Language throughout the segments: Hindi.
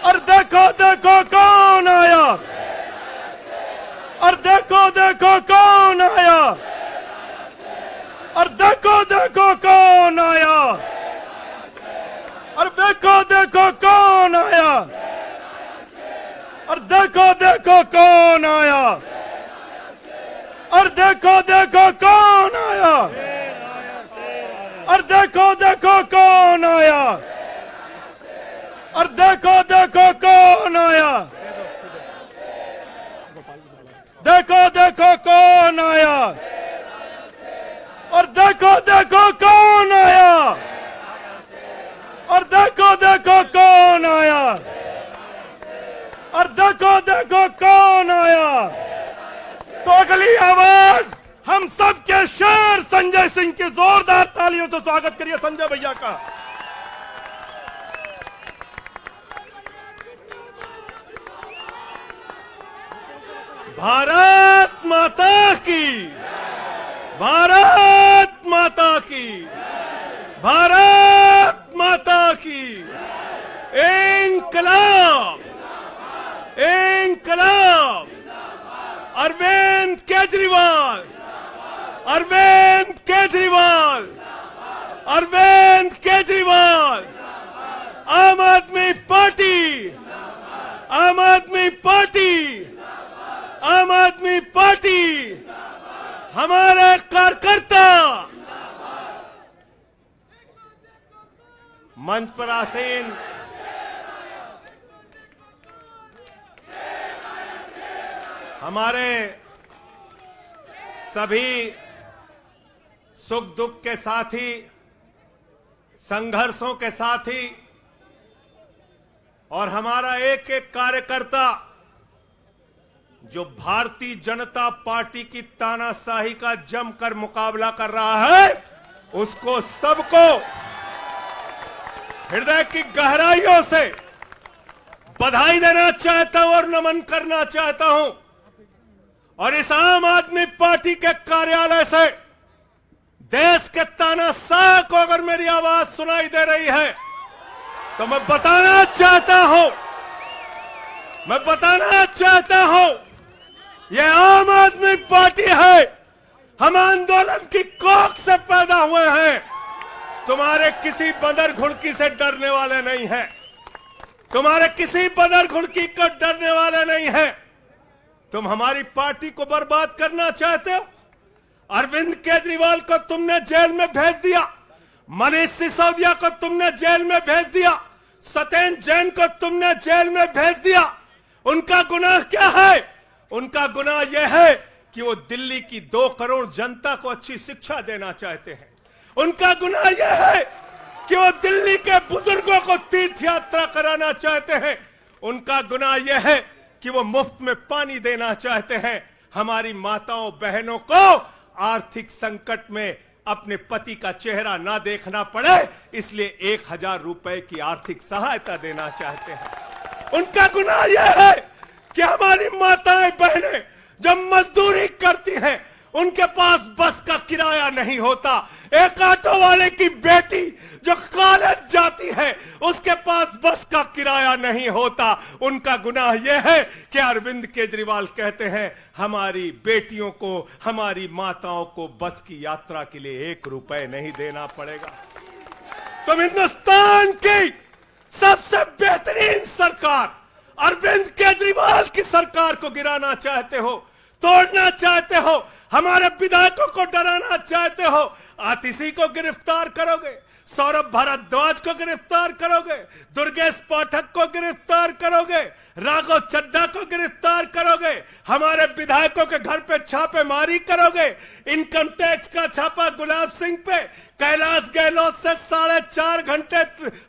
और देखो देखो कौन आया, और देखो देखो कौन आया, और देखो देखो कौन आया, और देखो देखो कौन आया, और देखो देखो कौन आया, और देखो देखो कौन आया, और देखो देखो कौन आया, और देखो देखो कौन आया, देखो देखो कौन आया, और देखो देखो कौन आया, और देखो देखो कौन आया, और देखो देखो कौन आया। तो अगली आवाज हम सबके शेर संजय सिंह की जोरदार तालियों से स्वागत करिए संजय भैया का। भारत माता की, भारत माता की, भारत माता की। इंकलाब, इंकलाब। अरविंद केजरीवाल, अरविंद केजरीवाल, अरविंद केजरीवाल। आम आदमी पार्टी, आम आदमी पार्टी, आम आदमी पार्टी। हमारे कार्यकर्ता मंच पर आसीन हमारे सभी सुख दुख के साथी, संघर्षों के साथी और हमारा एक एक कार्यकर्ता जो भारतीय जनता पार्टी की तानाशाही का जमकर मुकाबला कर रहा है, उसको सबको हृदय की गहराइयों से बधाई देना चाहता हूं और नमन करना चाहता हूं। और इस आम आदमी पार्टी के कार्यालय से देश के तानाशाह को अगर मेरी आवाज सुनाई दे रही है तो मैं बताना चाहता हूं, मैं बताना चाहता हूं, यह आम आदमी पार्टी है। हम आंदोलन की कोख से पैदा हुए हैं। तुम्हारे किसी बंदर घुड़की से डरने वाले नहीं हैं, तुम्हारे किसी बंदर घुड़की को डरने वाले नहीं हैं। तुम हमारी पार्टी को बर्बाद करना चाहते हो। अरविंद केजरीवाल को तुमने जेल में भेज दिया, मनीष सिसोदिया को तुमने जेल में भेज दिया, सत्येंद्र जैन को तुमने जेल में भेज दिया। उनका गुनाह क्या है? उनका गुनाह यह है कि वो दिल्ली की 2 करोड़ जनता को अच्छी शिक्षा देना चाहते हैं। उनका गुनाह यह है कि वो दिल्ली के बुजुर्गों को तीर्थ यात्रा कराना चाहते हैं। उनका गुनाह यह है कि वो मुफ्त में पानी देना चाहते हैं। हमारी माताओं बहनों को आर्थिक संकट में अपने पति का चेहरा ना देखना पड़े, इसलिए 1000 रुपए की आर्थिक सहायता देना चाहते हैं। उनका गुनाह यह है कि हमारी माताएं बहनें जब मजदूरी करती हैं, उनके पास बस का किराया नहीं होता। एक ऑटो वाले की बेटी जो कॉलेज जाती है, उसके पास बस का किराया नहीं होता। उनका गुनाह यह है कि अरविंद केजरीवाल कहते हैं हमारी बेटियों को, हमारी माताओं को बस की यात्रा के लिए 1 रुपए नहीं देना पड़ेगा। तुम हिंदुस्तान की सबसे बेहतरीन सरकार अरविंद केजरीवाल की सरकार को गिराना चाहते हो, तोड़ना चाहते हो, हमारे विधायकों को डराना चाहते हो। आतिशी को गिरफ्तार करोगे, सौरभ भारद्वाज को गिरफ्तार करोगे, दुर्गेश पाठक को गिरफ्तार करोगे, राघव चड्ढा को गिरफ्तार करोगे, हमारे विधायकों के घर पे छापेमारी करोगे, इनकम टैक्स का छापा गुलाब सिंह पे, कैलाश गहलोत से 4.5 घंटे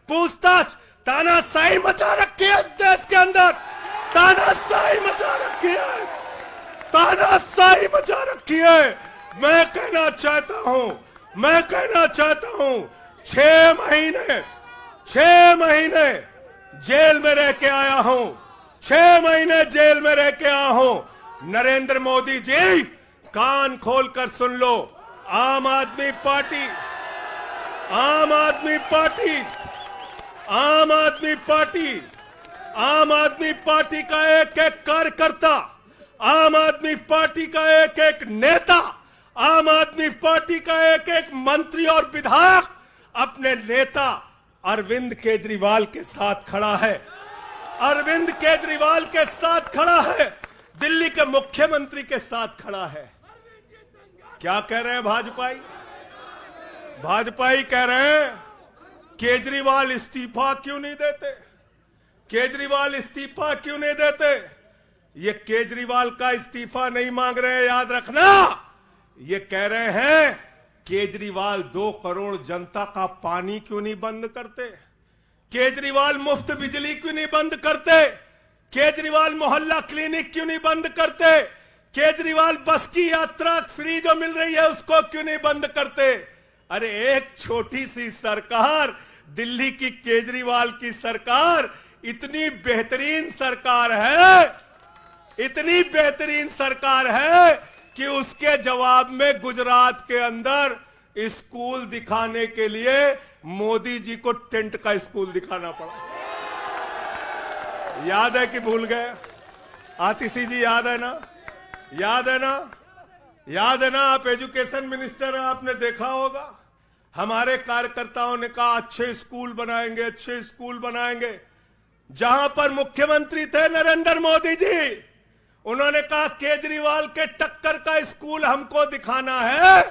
पूछताछ। तानाशाही मचा रखी है इस देश के अंदर, तानाशाही मचा रखी है, तानाशाही मचा रखी है। मैं कहना चाहता हूं, मैं कहना चाहता हूं, 6 महीने जेल में रह के आया हूं, 6 महीने जेल में रह के आया हूं। नरेंद्र मोदी जी, कान खोलकर सुन लो, आम आदमी पार्टी, आम आदमी पार्टी, आम आदमी पार्टी आम आदमी पार्टी का एक एक कार्यकर्ता, आम आदमी पार्टी का एक एक नेता, आम आदमी पार्टी का एक एक मंत्री और विधायक अपने नेता अरविंद केजरीवाल के साथ खड़ा है। अरविंद केजरीवाल के साथ खड़ा है, दिल्ली के मुख्यमंत्री के साथ खड़ा है। क्या कह रहे हैं भाजपाई? भाजपाई कह रहे हैं केजरीवाल इस्तीफा क्यों नहीं देते, केजरीवाल इस्तीफा क्यों नहीं देते। ये केजरीवाल का इस्तीफा नहीं मांग रहे हैं, याद रखना। ये कह रहे हैं केजरीवाल 2 करोड़ जनता का पानी क्यों नहीं बंद करते, केजरीवाल मुफ्त बिजली क्यों नहीं बंद करते, केजरीवाल मोहल्ला क्लिनिक क्यों नहीं बंद करते, केजरीवाल बस की यात्रा फ्री जो मिल रही है उसको क्यों नहीं बंद करते। अरे एक छोटी सी सरकार, दिल्ली की केजरीवाल की सरकार इतनी बेहतरीन सरकार है, इतनी बेहतरीन सरकार है कि उसके जवाब में गुजरात के अंदर स्कूल दिखाने के लिए मोदी जी को टेंट का स्कूल दिखाना पड़ा। याद है कि भूल गए? आतिशी जी याद है ना? याद है ना? याद है ना? आप एजुकेशन मिनिस्टर हैं, आपने देखा होगा। हमारे कार्यकर्ताओं ने कहा अच्छे स्कूल बनाएंगे, अच्छे स्कूल बनाएंगे। जहां पर मुख्यमंत्री थे नरेंद्र मोदी जी, उन्होंने कहा केजरीवाल के टक्कर का स्कूल हमको दिखाना है,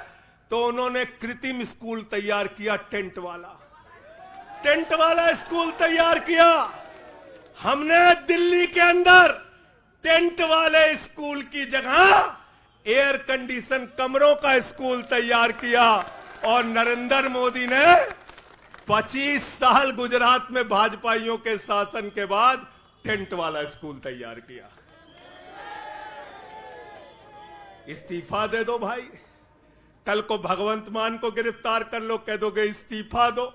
तो उन्होंने कृत्रिम स्कूल तैयार किया, टेंट वाला स्कूल तैयार किया। हमने दिल्ली के अंदर टेंट वाले स्कूल की जगह एयर कंडीशन कमरों का स्कूल तैयार किया। और नरेंद्र मोदी ने 25 साल गुजरात में भाजपाइयों के शासन के बाद टेंट वाला स्कूल तैयार किया। इस्तीफा दे दो भाई, कल को भगवंत मान को गिरफ्तार कर लो, कह दोगे इस्तीफा दो।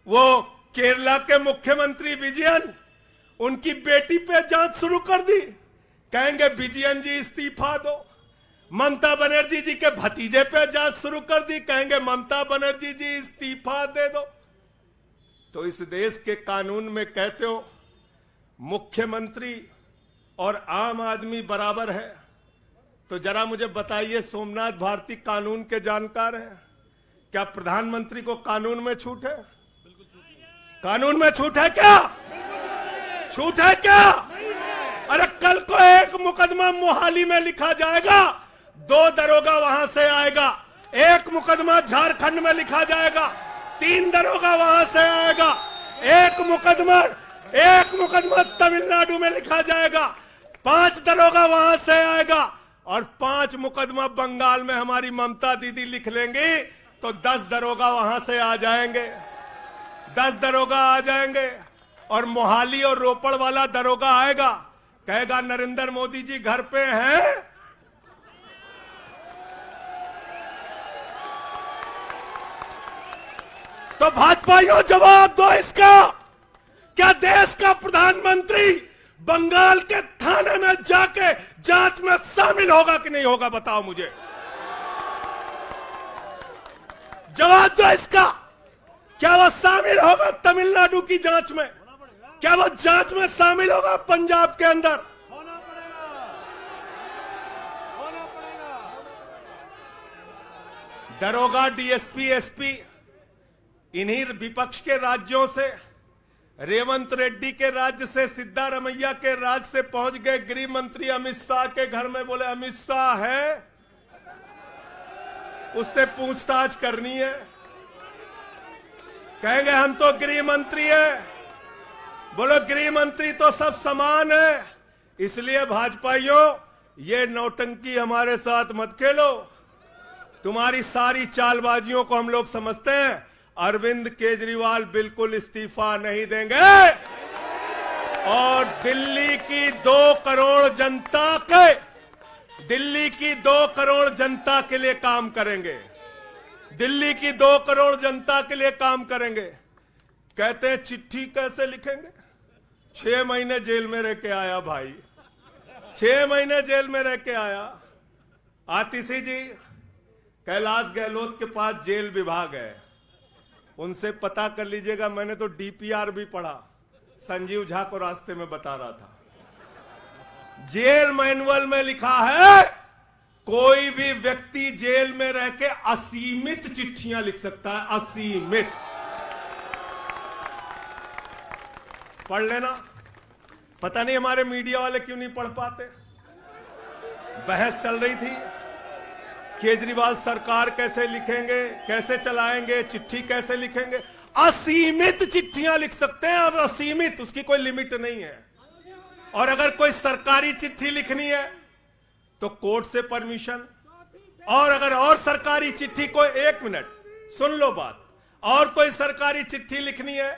वो केरला के मुख्यमंत्री विजयन, उनकी बेटी पे जांच शुरू कर दी, कहेंगे विजयन जी इस्तीफा दो। ममता बनर्जी जी के भतीजे पे जांच शुरू कर दी, कहेंगे ममता बनर्जी जी इस्तीफा दे दो। तो इस देश के कानून में कहते हो मुख्यमंत्री और आम आदमी बराबर है, तो जरा मुझे बताइए, सोमनाथ भारती कानून के जानकार हैं, क्या प्रधानमंत्री को कानून में छूट है? कानून में छूट है क्या? छूट है क्या? अरे कल को एक मुकदमा मोहाली में लिखा जाएगा, 2 दरोगा वहां से आएगा। एक मुकदमा झारखंड में लिखा जाएगा, 3 दरोगा वहां से आएगा। एक मुकदमा तमिलनाडु में लिखा जाएगा, 5 दरोगा वहां से आएगा। और 5 मुकदमा बंगाल में हमारी ममता दीदी लिख लेंगी, तो 10 दरोगा वहां से आ जाएंगे, 10 दरोगा आ जाएंगे। और मोहाली और रोपड़ वाला दरोगा आएगा, कहेगा नरेंद्र मोदी जी घर पे हैं। तो भाजपाइयों जवाब दो इसका, क्या देश का प्रधानमंत्री बंगाल के थाने में जाके जांच में शामिल होगा कि नहीं होगा? बताओ मुझे, जवाब दो इसका। क्या वो शामिल होगा तमिलनाडु की जांच में? क्या वो जांच में शामिल होगा पंजाब के अंदर? दरोगा, डीएसपी, एसपी इन्हीं विपक्ष के राज्यों से, रेवंत रेड्डी के राज्य से, सिद्धारमैया के राज्य से पहुंच गए गृह मंत्री अमित शाह के घर में। बोले अमित शाह है, उससे पूछताछ करनी है। कहेंगे हम तो गृह मंत्री है। बोलो गृह मंत्री तो सब समान है। इसलिए भाजपाइयों, ये नौटंकी हमारे साथ मत खेलो। तुम्हारी सारी चालबाजियों को हम लोग समझते हैं। अरविंद केजरीवाल बिल्कुल इस्तीफा नहीं देंगे और दिल्ली की 2 करोड़ जनता के लिए काम करेंगे। दिल्ली की 2 करोड़ जनता के लिए काम करेंगे। कहते हैं चिट्ठी कैसे लिखेंगे? 6 महीने जेल में रह के आया भाई, 6 महीने जेल में रह के आया। आतिशी जी, कैलाश गहलोत के पास जेल विभाग है, उनसे पता कर लीजिएगा। मैंने तो डीपीआर भी पढ़ा, संजीव झा को रास्ते में बता रहा था, जेल मैनुअल में लिखा है कोई भी व्यक्ति जेल में रह के असीमित चिट्ठियां लिख सकता है, असीमित। पढ़ लेना। पता नहीं हमारे मीडिया वाले क्यों नहीं पढ़ पाते। बहस चल रही थी, केजरीवाल सरकार कैसे लिखेंगे, कैसे चलाएंगे, चिट्ठी कैसे लिखेंगे। असीमित चिट्ठियां लिख सकते हैं अब, असीमित, उसकी कोई लिमिट नहीं है। और अगर कोई सरकारी चिट्ठी लिखनी है तो कोर्ट से परमिशन, और अगर और सरकारी चिट्ठी को, एक मिनट सुन लो बात, और कोई सरकारी चिट्ठी लिखनी है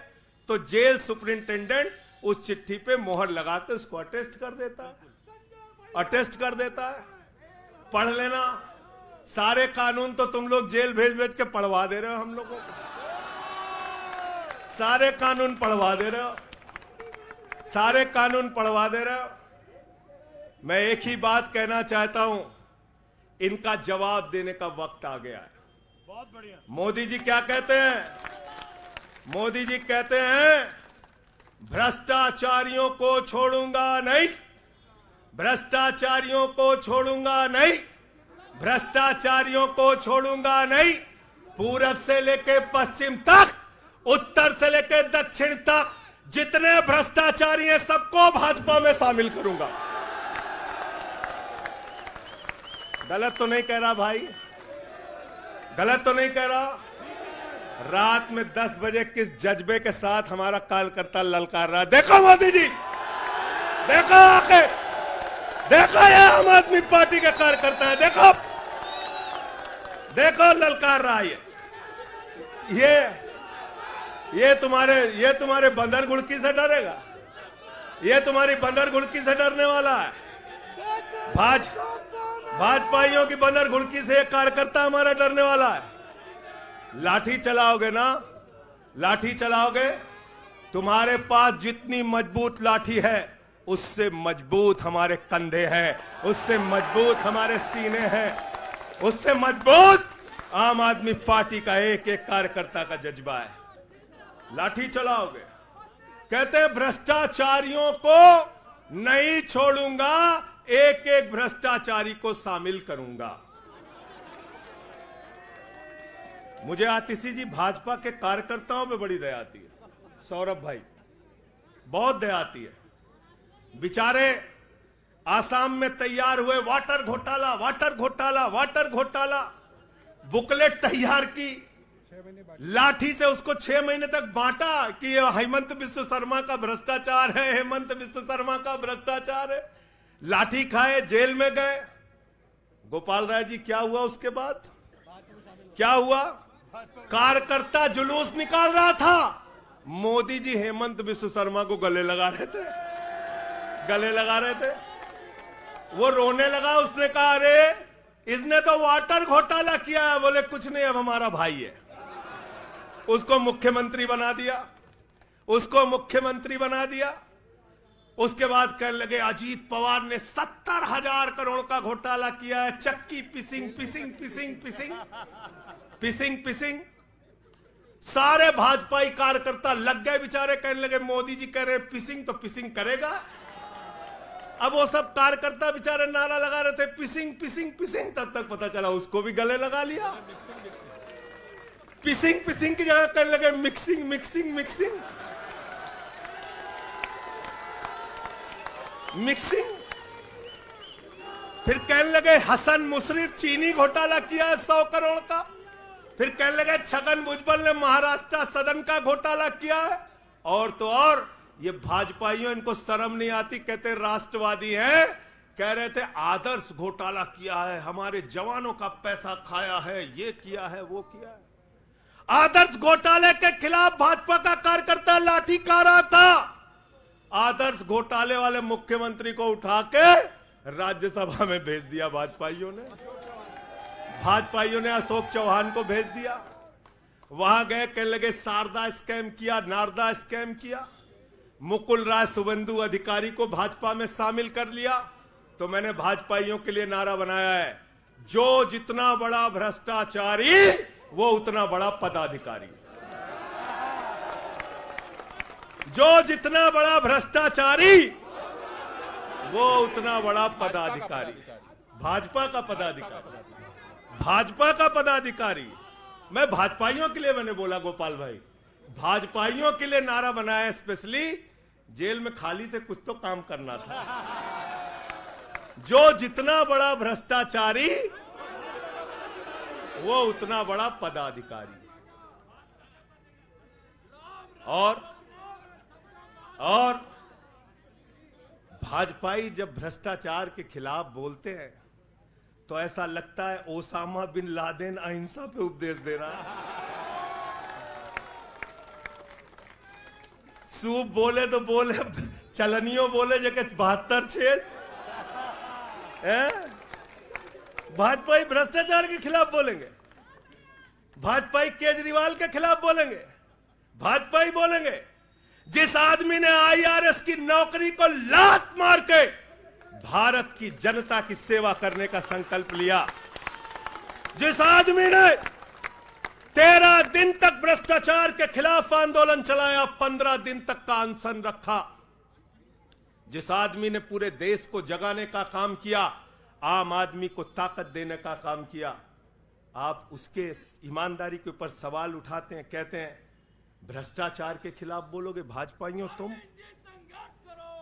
तो जेल सुपरिंटेंडेंट उस चिट्ठी पे मोहर लगा के उसको अटेस्ट कर देता है, अटेस्ट कर देता है। पढ़ लेना। सारे कानून तो तुम लोग जेल भेज भेज के पढ़वा दे रहे हो हम लोगों को, सारे कानून पढ़वा दे रहे हो, सारे कानून पढ़वा दे रहे हो। मैं एक ही बात कहना चाहता हूं, इनका जवाब देने का वक्त आ गया है। बहुत बढ़िया। मोदी जी क्या कहते हैं? मोदी जी कहते हैं भ्रष्टाचारियों को छोड़ूंगा नहीं, भ्रष्टाचारियों को छोड़ूंगा नहीं, भ्रष्टाचारियों को छोड़ूंगा नहीं। पूरब से लेके पश्चिम तक, उत्तर से लेके दक्षिण तक जितने भ्रष्टाचारी हैं सबको भाजपा में शामिल करूंगा। गलत तो नहीं कह रहा भाई? गलत तो नहीं कह रहा? रात में 10 बजे किस जज्बे के साथ हमारा कार्यकर्ता ललकार रहा, देखो मोदी जी, देखो आके, देखो ये आम आदमी पार्टी के कार्यकर्ता है, देखो देखो ललकार रहा है। ये तुम्हारे बंदर गुड़की से डरेगा? ये तुम्हारी बंदर गुड़की से डरने वाला है? भाजपाइयों की बंदर गुड़की से एक कार्यकर्ता हमारा डरने वाला है? लाठी चलाओगे ना, लाठी चलाओगे। तुम्हारे पास जितनी मजबूत लाठी है उससे मजबूत हमारे कंधे हैं, उससे मजबूत हमारे सीने हैं, उससे मजबूत आम आदमी पार्टी का एक एक कार्यकर्ता का जज्बा है। लाठी चलाओगे। कहते हैं भ्रष्टाचारियों को नहीं छोड़ूंगा, एक एक भ्रष्टाचारी को शामिल करूंगा। मुझे आतिशी जी भाजपा के कार्यकर्ताओं पे बड़ी दया आती है, सौरभ भाई, बहुत दया आती है। बेचारे आसाम में तैयार हुए वाटर घोटाला, वाटर घोटाला, वाटर घोटाला, बुकलेट तैयार की, लाठी से उसको 6 महीने तक बांटा कि ये हेमंत बिस्व शर्मा का भ्रष्टाचार है, हेमंत बिस्व शर्मा का भ्रष्टाचार है। लाठी खाए, जेल में गए। गोपाल राय जी क्या हुआ उसके बाद? क्या हुआ? कार्यकर्ता जुलूस निकाल रहा था, मोदी जी हेमंत बिस्व शर्मा को गले लगा रहे थे, गले लगा रहे थे। वो रोने लगा, उसने कहा अरे इसने तो वाटर घोटाला किया है। बोले कुछ नहीं, अब हमारा भाई है। उसको मुख्यमंत्री बना दिया, उसको मुख्यमंत्री बना दिया। उसके बाद कहने लगे अजीत पवार ने 70,000 करोड़ का घोटाला किया है, चक्की पिसिंग पिसिंग पिसिंग पिसिंग पिसिंग पिसिंग। सारे भाजपाई कार्यकर्ता लग गए बेचारे, कहने लगे मोदी जी कह रहे पिसिंग तो पिसिंग करेगा। अब वो सब कार्यकर्ता बेचारे नारा लगा रहे थे पिसिंग पिसिंग पिसिंग, तब तक पता चला उसको भी गले लगा लिया। पिसिंग पिसिंग की जगह कहने लगे मिक्सिंग मिक्सिंग मिक्सिंग मिक्सिंग। फिर कहने लगे हसन मुशर्रफ चीनी घोटाला किया है 100 करोड़ का। फिर कहने लगे छगन भुजबल ने महाराष्ट्र सदन का घोटाला किया है। और तो और ये भाजपाइयों, इनको शर्म नहीं आती, कहते राष्ट्रवादी हैं, कह रहे थे आदर्श घोटाला किया है, हमारे जवानों का पैसा खाया है, ये किया है, वो किया है। आदर्श घोटाले के खिलाफ भाजपा का कार्यकर्ता लाठी खा रहा था। आदर्श घोटाले वाले मुख्यमंत्री को उठा के राज्यसभा में भेज दिया भाजपाइयों ने। भाजपाइयों ने अशोक चौहान को भेज दिया। वहां गए, कहने लगे शारदा स्कैम किया, नारदा स्कैम किया। मुकुल राय शुभेंदु अधिकारी को भाजपा में शामिल कर लिया। तो मैंने भाजपाइयों के लिए नारा बनाया है, जो जितना बड़ा भ्रष्टाचारी वो उतना बड़ा पदाधिकारी। जो जितना बड़ा भ्रष्टाचारी वो उतना बड़ा पदाधिकारी। भाजपा का पदाधिकारी, भाजपा का पदाधिकारी। मैं भाजपाइयों के लिए मैंने बोला गोपाल भाई, भाजपाइयों के लिए नारा बनाया स्पेशली। जेल में खाली थे, कुछ तो काम करना था। जो जितना बड़ा भ्रष्टाचारी वो उतना बड़ा पदाधिकारी। और भाजपाई जब भ्रष्टाचार के खिलाफ बोलते हैं तो ऐसा लगता है ओसामा बिन लादेन अहिंसा पे उपदेश दे रहा है। सूप बोले तो बोले, चलनियों बोले जगह 72 छेद। भाजपाई भ्रष्टाचार के खिलाफ बोलेंगे, भाजपाई केजरीवाल के खिलाफ बोलेंगे, भाजपाई बोलेंगे जिस आदमी ने आईआरएस की नौकरी को लात मार के भारत की जनता की सेवा करने का संकल्प लिया, जिस आदमी ने 13 दिन तक भ्रष्टाचार के खिलाफ आंदोलन चलाया, 15 दिन तक का अनशन रखा, जिस आदमी ने पूरे देश को जगाने का काम किया, आम आदमी को ताकत देने का काम किया, आप उसके ईमानदारी के ऊपर सवाल उठाते हैं, कहते हैं भ्रष्टाचार के खिलाफ बोलोगे। भाजपाइयों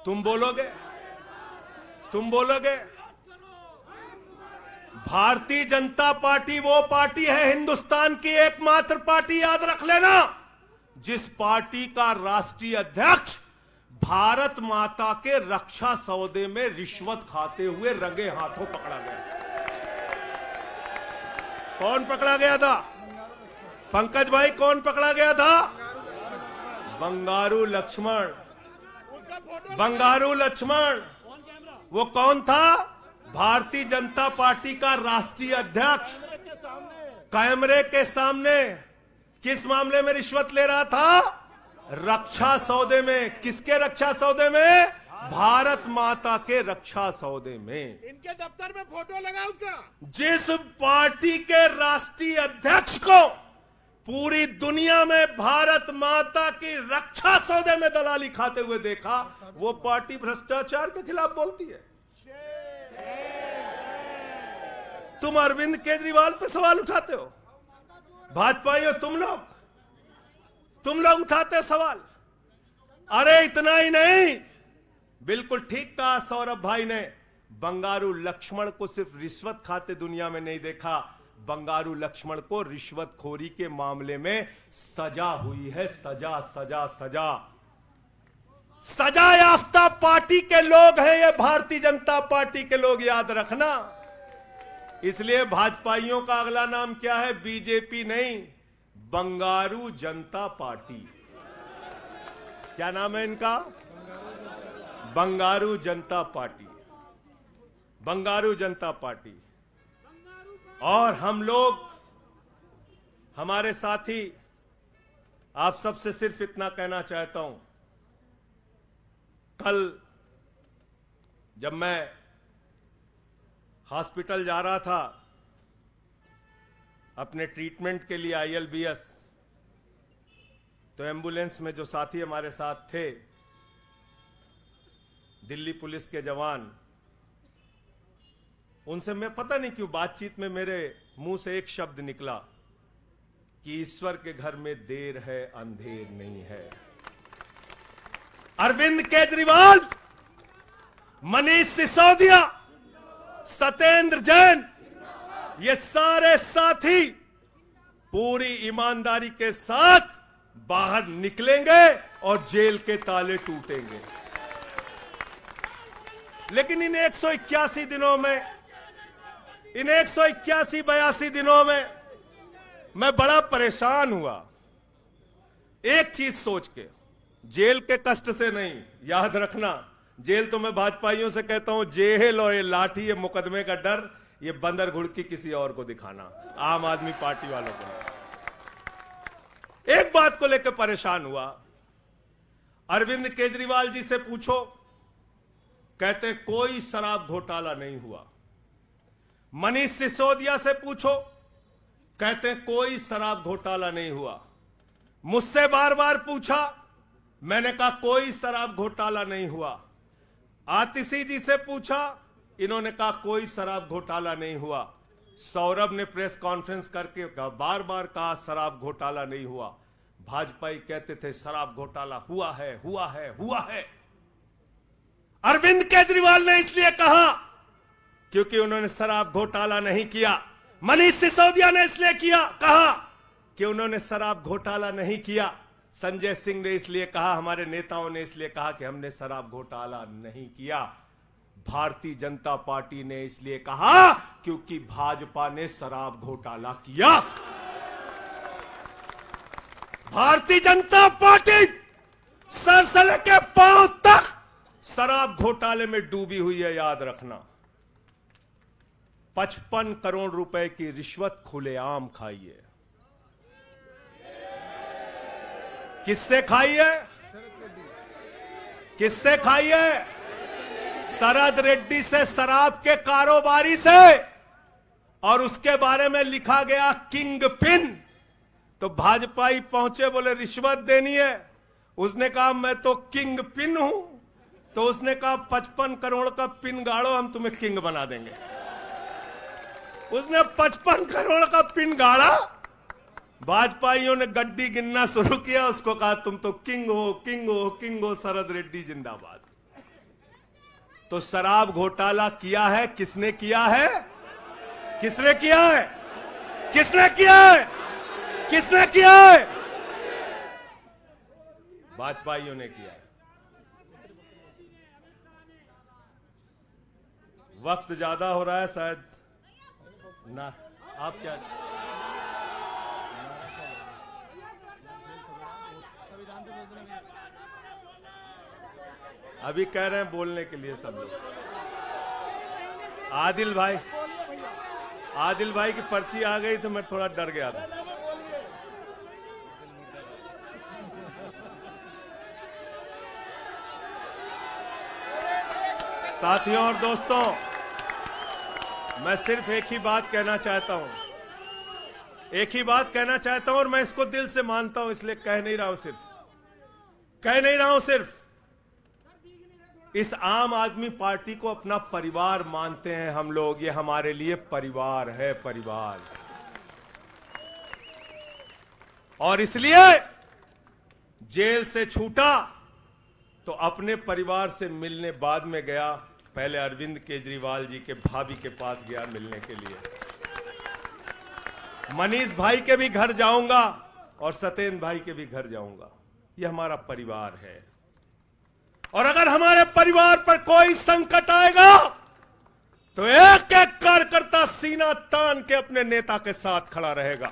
तुम बोलोगे, तुम बोलोगे। भारतीय जनता पार्टी वो पार्टी है, हिंदुस्तान की एकमात्र पार्टी, याद रख लेना, जिस पार्टी का राष्ट्रीय अध्यक्ष भारत माता के रक्षा सौदे में रिश्वत खाते हुए रंगे हाथों पकड़ा गया। कौन पकड़ा गया था? पंकज भाई, कौन पकड़ा गया था? बंगारू लक्ष्मण। बंगारू लक्ष्मण वो कौन था? भारतीय जनता पार्टी का राष्ट्रीय अध्यक्ष। कैमरे के सामने किस मामले में रिश्वत ले रहा था? रक्षा सौदे में। किसके रक्षा सौदे में? भारत माता के रक्षा सौदे में। इनके दफ्तर में फोटो लगा उसका। जिस पार्टी के राष्ट्रीय अध्यक्ष को पूरी दुनिया में भारत माता की रक्षा सौदे में दलाली खाते हुए देखा, वो पार्टी भ्रष्टाचार के खिलाफ बोलती है। तुम अरविंद केजरीवाल पे सवाल उठाते हो, भाजपाइयों तुम लोग उठाते सवाल। अरे इतना ही नहीं, बिल्कुल ठीक कहा सौरभ भाई ने, बंगारू लक्ष्मण को सिर्फ रिश्वत खाते दुनिया में नहीं देखा, बंगारू लक्ष्मण को रिश्वतखोरी के मामले में सजा हुई है। सजा सजा सजा सजा याफ्ता पार्टी के लोग हैं ये भारतीय जनता पार्टी के लोग, याद रखना। इसलिए भाजपाइयों का अगला नाम क्या है? बीजेपी नहीं, बंगारू जनता पार्टी। क्या नाम है इनका? बंगारू जनता पार्टी। बंगारू जनता पार्टी। और हम लोग, हमारे साथी, आप सबसे सिर्फ इतना कहना चाहता हूं, कल जब मैं हॉस्पिटल जा रहा था अपने ट्रीटमेंट के लिए ILBS, तो एम्बुलेंस में जो साथी हमारे साथ थे, दिल्ली पुलिस के जवान, उनसे मैं पता नहीं क्यों बातचीत में मेरे मुंह से एक शब्द निकला कि ईश्वर के घर में देर है अंधेर नहीं है। अरविंद केजरीवाल, मनीष सिसोदिया, सत्येंद्र जैन, ये सारे साथी पूरी ईमानदारी के साथ बाहर निकलेंगे और जेल के ताले टूटेंगे। लेकिन इन 181 दिनों में, इन 181-82 दिनों में मैं बड़ा परेशान हुआ एक चीज सोच के, जेल के कष्ट से नहीं, याद रखना, जेल तो मैं भाजपाइयों से कहता हूं, जेल और ये लाठी, ये मुकदमे का डर, ये बंदर घुड़की किसी और को दिखाना, आम आदमी पार्टी वालों को। एक बात को लेकर परेशान हुआ, अरविंद केजरीवाल जी से पूछो, कहते कोई शराब घोटाला नहीं हुआ। मनीष सिसोदिया से पूछो, कहते कोई शराब घोटाला नहीं हुआ। मुझसे बार बार पूछा, मैंने कहा कोई शराब घोटाला नहीं हुआ। आतिशी जी से पूछा, इन्होंने कहा कोई शराब घोटाला नहीं हुआ। सौरभ ने प्रेस कॉन्फ्रेंस करके बार बार कहा शराब घोटाला नहीं हुआ। भाजपाई कहते थे शराब घोटाला हुआ है, हुआ है, हुआ है। अरविंद केजरीवाल ने इसलिए कहा क्योंकि उन्होंने शराब घोटाला नहीं किया। मनीष सिसोदिया ने इसलिए कहा कि उन्होंने शराब घोटाला नहीं किया। संजय सिंह ने इसलिए कहा, हमारे नेताओं ने इसलिए कहा कि हमने शराब घोटाला नहीं किया। भारतीय जनता पार्टी ने इसलिए कहा क्योंकि भाजपा ने शराब घोटाला किया। भारतीय जनता पार्टी सर से लेकर पांव तक शराब घोटाले में डूबी हुई है, याद रखना। 55 करोड़ रुपए की रिश्वत खुलेआम खाई है। किससे खाई है? किससे खाई है? शरद रेड्डी से, शराब के कारोबारी से। और उसके बारे में लिखा गया किंग पिन। तो भाजपाई पहुंचे, बोले रिश्वत देनी है। उसने कहा मैं तो किंग पिन हूं। तो उसने कहा 55 करोड़ का पिन गाड़ो, हम तुम्हें किंग बना देंगे। उसने 55 करोड़ का पिन गाड़ा। भाजपाइयों ने गड्डी गिनना शुरू किया। उसको कहा तुम तो किंग हो, किंग हो, किंग हो, शरद रेड्डी जिंदाबाद। तो शराब घोटाला किया है, किसने किया है? किसने किया है? किसने किया है? किसने किया है? भाजपाइयों ने किया है। वक्त ज्यादा हो रहा है शायद ना, आप क्या? अभी कह रहे हैं बोलने के लिए सब लोग। आदिल भाई की पर्ची आ गई तो मैं थोड़ा डर गया था। साथियों और दोस्तों, मैं सिर्फ एक ही बात कहना चाहता हूं। एक ही बात कहना चाहता हूं और मैं इसको दिल से मानता हूं, इसलिए कह नहीं रहा हूं सिर्फ। इस आम आदमी पार्टी को अपना परिवार मानते हैं हम लोग। ये हमारे लिए परिवार है, परिवार। और इसलिए जेल से छूटा तो अपने परिवार से मिलने बाद में गया। पहले अरविंद केजरीवाल जी के भाभी के पास गया मिलने के लिए। मनीष भाई के भी घर जाऊंगा और सत्येंद्र भाई के भी घर जाऊंगा। ये हमारा परिवार है। और अगर हमारे परिवार पर कोई संकट आएगा तो एक एक कार्यकर्ता सीना तान के अपने नेता के साथ खड़ा रहेगा।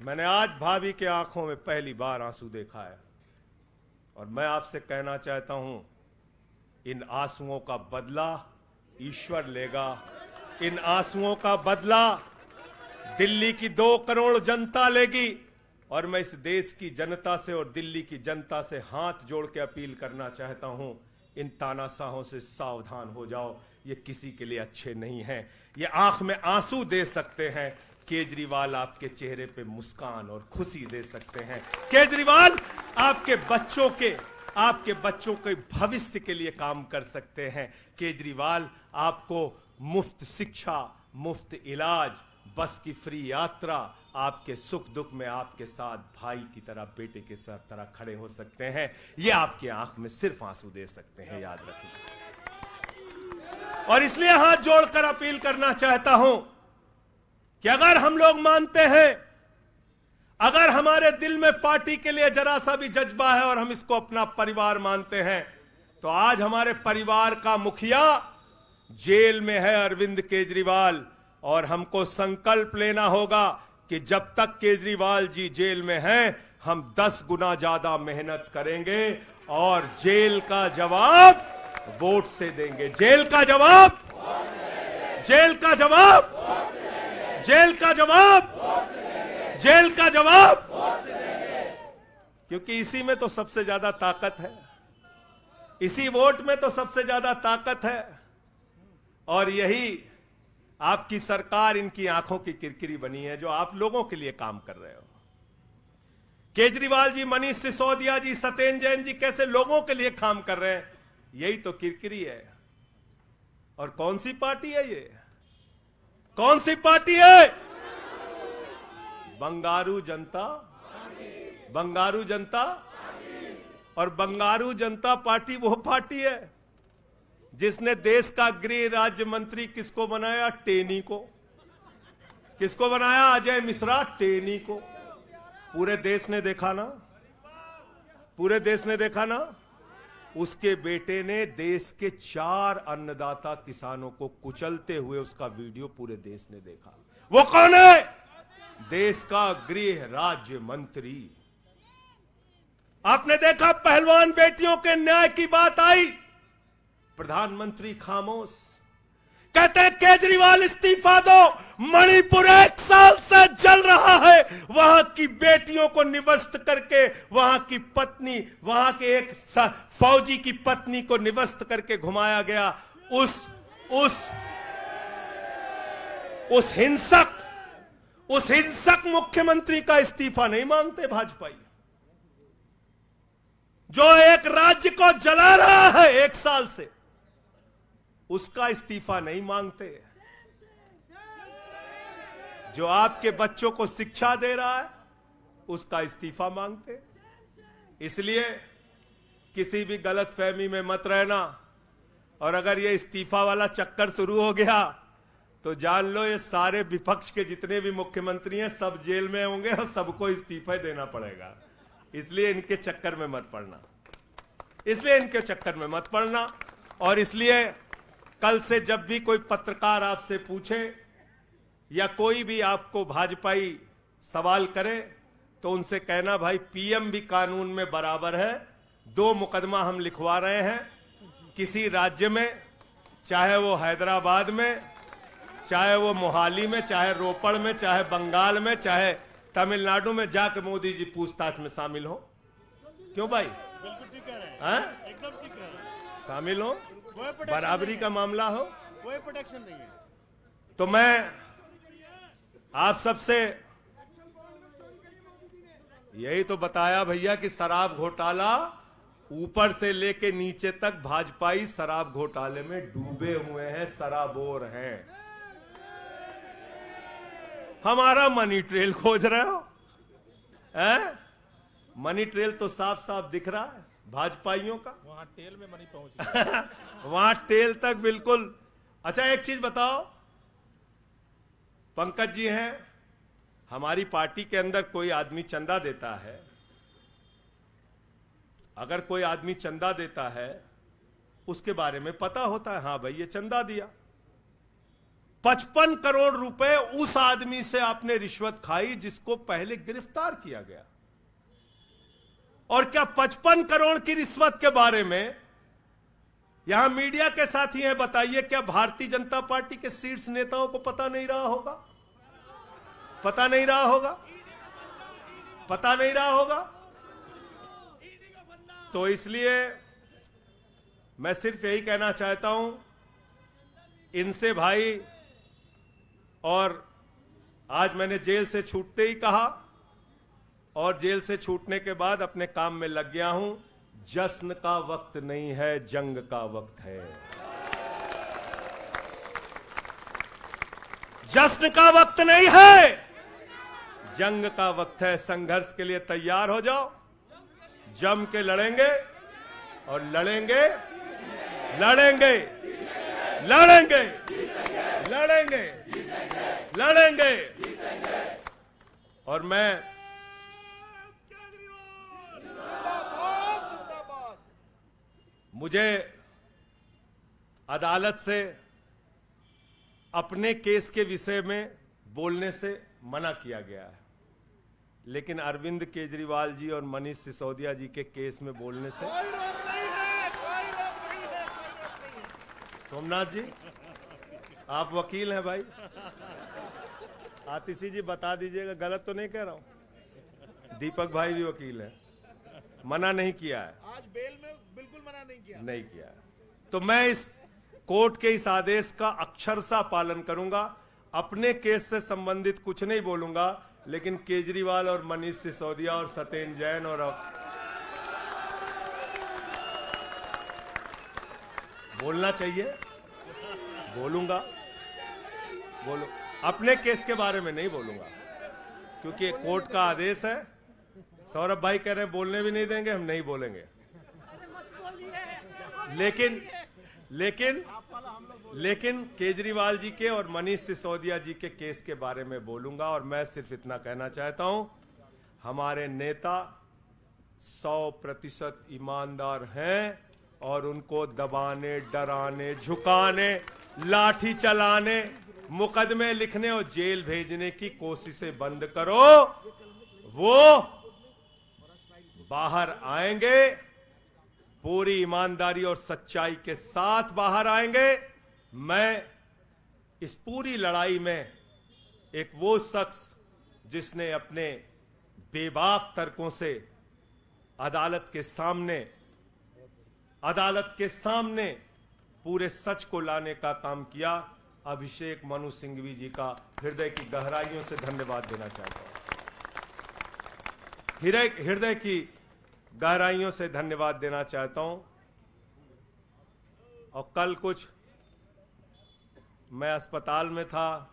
मैंने आज भाभी के आंखों में पहली बार आंसू देखा है और मैं आपसे कहना चाहता हूं, इन आंसुओं का बदला ईश्वर लेगा। इन आंसुओं का बदला दिल्ली की 2 करोड़ जनता लेगी। और मैं इस देश की जनता से और दिल्ली की जनता से हाथ जोड़ के अपील करना चाहता हूं, इन तानाशाहों से सावधान हो जाओ। ये किसी के लिए अच्छे नहीं हैं। ये आंख में आंसू दे सकते हैं, केजरीवाल आपके चेहरे पे मुस्कान और खुशी दे सकते हैं। केजरीवाल आपके बच्चों के भविष्य के लिए काम कर सकते हैं। केजरीवाल आपको मुफ्त शिक्षा, मुफ्त इलाज, बस की फ्री यात्रा, आपके सुख दुख में आपके साथ भाई की तरह, बेटे के साथ तरह खड़े हो सकते हैं। ये आपकी आंख में सिर्फ आंसू दे सकते हैं, याद रखना। और इसलिए हाथ जोड़कर अपील करना चाहता हूं कि अगर हम लोग मानते हैं, अगर हमारे दिल में पार्टी के लिए जरा सा भी जज्बा है और हम इसको अपना परिवार मानते हैं, तो आज हमारे परिवार का मुखिया जेल में है, अरविंद केजरीवाल। और हमको संकल्प लेना होगा कि जब तक केजरीवाल जी जेल में हैं, हम 10 गुना ज्यादा मेहनत करेंगे और जेल का जवाब वोट से देंगे। जेल का जवाब क्योंकि इसी में तो सबसे ज्यादा ताकत है, इसी वोट में तो सबसे ज्यादा ताकत है। और यही आपकी सरकार इनकी आंखों की किरकिरी बनी है, जो आप लोगों के लिए काम कर रहे हो। केजरीवाल जी, मनीष सिसोदिया जी, सत्येंद्र जैन जी कैसे लोगों के लिए काम कर रहे हैं, यही तो किरकिरी है। और कौन सी पार्टी है ये? कौन सी पार्टी है? बंगारू जनता, बंगारू जनता। और बंगारू जनता पार्टी वो पार्टी है जिसने देश का गृह राज्य मंत्री किसको बनाया? टेनी को। किसको बनाया? अजय मिश्रा टेनी को। पूरे देश ने देखा ना, पूरे देश ने देखा ना। उसके बेटे ने देश के 4 अन्नदाता किसानों को कुचलते हुए उसका वीडियो पूरे देश ने देखा। वो कौन है? देश का गृह राज्य मंत्री। आपने देखा पहलवान बेटियों के न्याय की बात आई, प्रधानमंत्री खामोश। कहते हैं केजरीवाल इस्तीफा दो, मणिपुर 1 साल से जल रहा है, वहां की बेटियों को निवस्त करके, वहां की पत्नी, वहां के एक फौजी की पत्नी को निवस्त करके घुमाया गया। उस हिंसक मुख्यमंत्री का इस्तीफा नहीं मांगते भाजपाई, जो एक राज्य को जला रहा है 1 साल से, उसका इस्तीफा नहीं मांगते। जो आपके बच्चों को शिक्षा दे रहा है उसका इस्तीफा मांगते। इसलिए किसी भी गलतफहमी में मत रहना। और अगर ये इस्तीफा वाला चक्कर शुरू हो गया तो जान लो ये सारे विपक्ष के जितने भी मुख्यमंत्री हैं सब जेल में होंगे और सबको इस्तीफा देना पड़ेगा। इसलिए इनके चक्कर में मत पड़ना, इसलिए इनके चक्कर में मत पड़ना। और इसलिए कल से जब भी कोई पत्रकार आपसे पूछे या कोई भी आपको भाजपाई सवाल करे तो उनसे कहना, भाई पीएम भी कानून में बराबर है। 2 मुकदमा हम लिखवा रहे हैं किसी राज्य में, चाहे वो हैदराबाद में, चाहे वो मोहाली में, चाहे रोपड़ में, चाहे बंगाल में, चाहे तमिलनाडु में, जाकर मोदी जी पूछताछ में शामिल हो। क्यों भाई? बिल्कुल ठीक कह रहे हैं, हाँ? एकदम ठीक कह रहे हैं। शामिल हो, कोई प्रोटेक्शन बराबरी नहीं का है, मामला हो। कोई प्रोटेक्शन नहीं है। तो मैं आप सबसे यही तो बताया भैया कि शराब घोटाला ऊपर से लेके नीचे तक भाजपाई शराब घोटाले में डूबे हुए हैं, सराबोर हैं। हमारा मनी ट्रेल खोज रहे हो? हैं? मनी ट्रेल तो साफ साफ दिख रहा है भाजपाइयों का। वहां टेल में मनी पहुंच गया। वहां टेल तक बिल्कुल। अच्छा एक चीज बताओ, पंकज जी हैं, हमारी पार्टी के अंदर कोई आदमी चंदा देता है, अगर कोई आदमी चंदा देता है उसके बारे में पता होता है, हाँ भाई ये चंदा दिया। 55 करोड़ रुपए उस आदमी से आपने रिश्वत खाई जिसको पहले गिरफ्तार किया गया। और क्या 55 करोड़ की रिश्वत के बारे में यहां मीडिया के साथी हैं, बताइए क्या भारतीय जनता पार्टी के शीर्ष नेताओं को पता नहीं रहा होगा? पता नहीं रहा होगा? पता नहीं रहा होगा? तो इसलिए मैं सिर्फ यही कहना चाहता हूं इनसे भाई, और आज मैंने जेल से छूटते ही कहा और जेल से छूटने के बाद अपने काम में लग गया हूं। जश्न का वक्त नहीं है, जंग का वक्त है। जश्न का वक्त नहीं है, जंग का वक्त है। संघर्ष के लिए तैयार हो जाओ, जम के लड़ेंगे और लड़ेंगे, लड़ेंगे, लड़ेंगे, लड़ेंगे, लड़ेंगे। और मैं मुझे अदालत से अपने केस के विषय में बोलने से मना किया गया है, लेकिन अरविंद केजरीवाल जी और मनीष सिसोदिया जी के केस में बोलने से कोई रोक नहीं है, कोई रोक नहीं है, कोई रोक नहीं है। सोमनाथ जी आप वकील हैं भाई, आतिशी जी बता दीजिएगा, गलत तो नहीं कह रहा हूं। दीपक भाई भी वकील हैं, मना नहीं किया है, आज बेल में बिल्कुल मना नहीं किया। नहीं किया है। तो मैं इस कोर्ट के इस आदेश का अक्षरशः पालन करूंगा। अपने केस से संबंधित कुछ नहीं बोलूंगा, लेकिन केजरीवाल और मनीष सिसोदिया और सत्येंद्र जैन और बोलना चाहिए, बोलूंगा, बोलो। अपने केस के बारे में नहीं बोलूंगा क्योंकि कोर्ट का आदेश है। सौरभ भाई कह रहे हैं बोलने भी नहीं देंगे, हम नहीं बोलेंगे। लेकिन केजरीवाल जी के और मनीष सिसोदिया जी के केस के बारे में बोलूंगा। और मैं सिर्फ इतना कहना चाहता हूं, हमारे नेता 100% ईमानदार हैं और उनको दबाने, डराने, झुकाने, लाठी चलाने, मुकदमे लिखने और जेल भेजने की कोशिशें बंद करो। वो बाहर आएंगे, पूरी ईमानदारी और सच्चाई के साथ बाहर आएंगे। मैं इस पूरी लड़ाई में एक वो शख्स जिसने अपने बेबाक तर्कों से अदालत के सामने पूरे सच को लाने का काम किया, अभिषेक मनु सिंघवी जी का हृदय की गहराइयों से धन्यवाद देना चाहता हूं। हृदय की गहराइयों से धन्यवाद देना चाहता हूं। और कल कुछ मैं अस्पताल में था,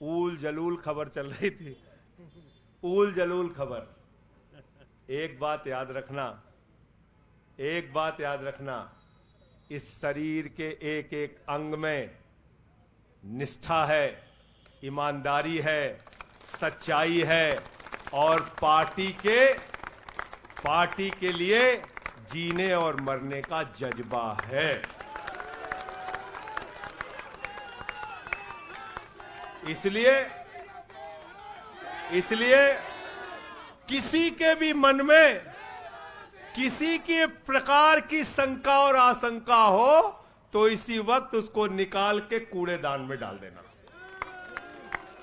ऊल जलूल खबर चल रही थी, ऊल जलूल खबर। एक बात याद रखना, इस शरीर के एक एक अंग में निष्ठा है, ईमानदारी है, सच्चाई है और पार्टी के लिए जीने और मरने का जज्बा है। इसलिए किसी के भी मन में किसी के प्रकार की शंका और आशंका हो तो इसी वक्त उसको निकाल के कूड़ेदान में डाल देना।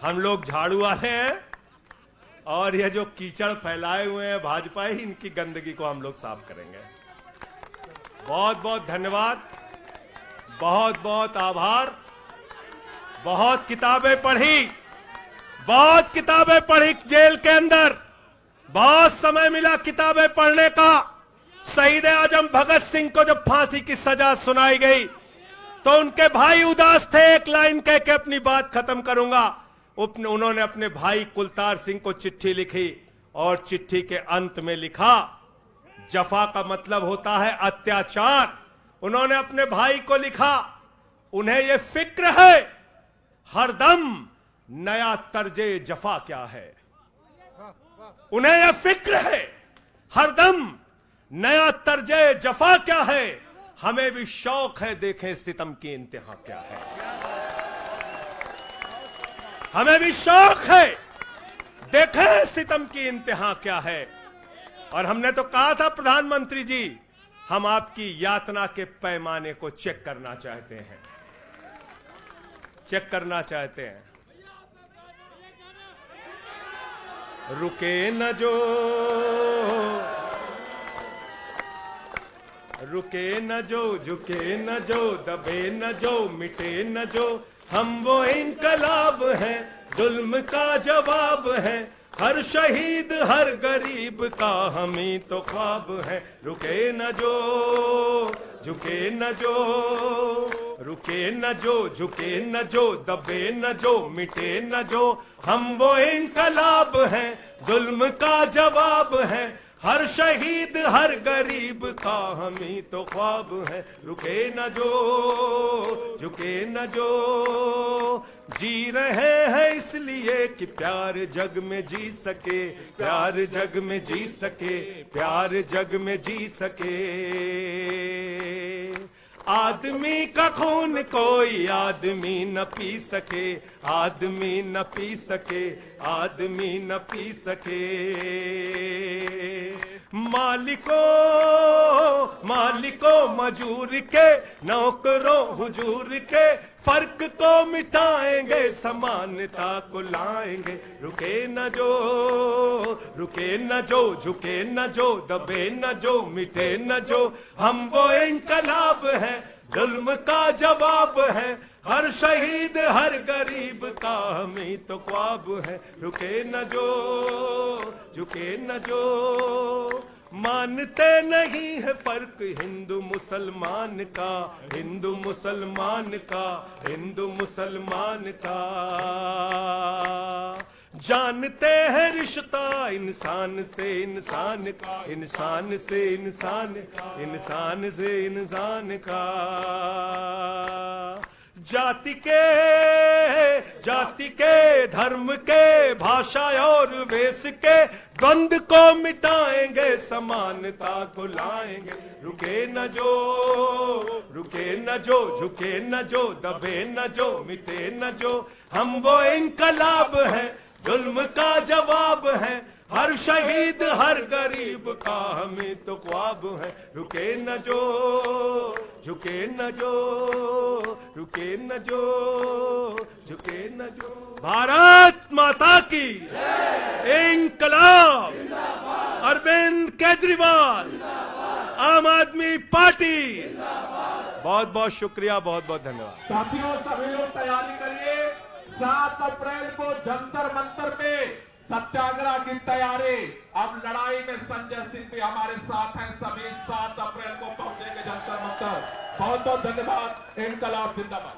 हम लोग झाड़ू वाले हैं और ये जो कीचड़ फैलाए हुए हैं भाजपा ही, इनकी गंदगी को हम लोग साफ करेंगे। बहुत बहुत धन्यवाद, बहुत बहुत आभार। बहुत किताबें पढ़ी जेल के अंदर, बहुत समय मिला किताबें पढ़ने का। शहीद आजम भगत सिंह को जब फांसी की सजा सुनाई गई तो उनके भाई उदास थे। एक लाइन कह के अपनी बात खत्म करूंगा। उन्होंने अपने भाई कुलतार सिंह को चिट्ठी लिखी और चिट्ठी के अंत में लिखा, जफा का मतलब होता है अत्याचार। उन्होंने अपने भाई को लिखा, उन्हें यह फिक्र है हरदम नया तर्जे जफा क्या है। उन्हें यह फिक्र है हरदम नया तर्जे जफा क्या है। हमें भी शौक है देखें सितम की इंतहा क्या है। हमें भी शौक है देखें सितम की इंतहा क्या है। और हमने तो कहा था प्रधानमंत्री जी, हम आपकी यातना के पैमाने को चेक करना चाहते हैं, रुके न जो, झुके न जो, दबे न जो, मिटे न जो, हम वो इनकलाब हैं, जुल्म का जवाब है। हर शहीद हर गरीब का हम ही तो ख्वाब है। रुके न जो, झुके न जो, रुके न जो, झुके न जो, दबे न जो, मिटे न जो, हम वो इनकलाब हैं, जुल्म का जवाब है। हर शहीद हर गरीब का हम ही तो ख्वाब है। रुके न जो, झुके न जो, जी रहे हैं इसलिए कि प्यार जग में जी सके, प्यार जग में जी सके, प्यार जग में जी सके। आदमी का खून कोई आदमी न पी सके, आदमी न पी सके, आदमी न पी सके। मालिकों मजूर के, नौकरों हुजूर के, फर्क को मिटाएंगे, समानता को लाएंगे। रुके न जो, रुके न जो, झुके न जो, दबे न जो, मिटे न जो, हम वो इनकलाब हैं, जुल्म का जवाब है। हर शहीद हर गरीब का हमें तो ख्वाब है, रुके न जो झुके न जो। मानते नहीं है फर्क हिंदू मुसलमान का, हिंदू मुसलमान का, हिंदू मुसलमान का। जानते हैं रिश्ता इंसान से इंसान का, इंसान से इंसान, इंसान से इंसान का। जाति के धर्म के भाषा और वेश के द्वंद को मिटाएंगे, समानता को लाएंगे। रुके न जो रुके न जो, झुके न जो, दबे न जो, मिटे न जो। हम वो इनकलाब है, जुल्म का जवाब है। हर शहीद हर गरीब का हमें तो ख्वाब है, रुके न जो झुके न जो, रुके न जो झुके न जो। भारत माता की इंकलाब, अरविंद केजरीवाल, आम आदमी पार्टी। बहुत बहुत शुक्रिया, बहुत बहुत धन्यवाद। साथियों सभी लोग तैयारी करिए, 7 अप्रैल को जंतर मंतर पे सत्याग्रह की तैयारी। अब लड़ाई में संजय सिंह भी हमारे साथ हैं, सभी 7 अप्रैल को पहुंचेंगे जंतर मंतर। बहुत बहुत धन्यवाद। इंकलाब जिंदाबाद।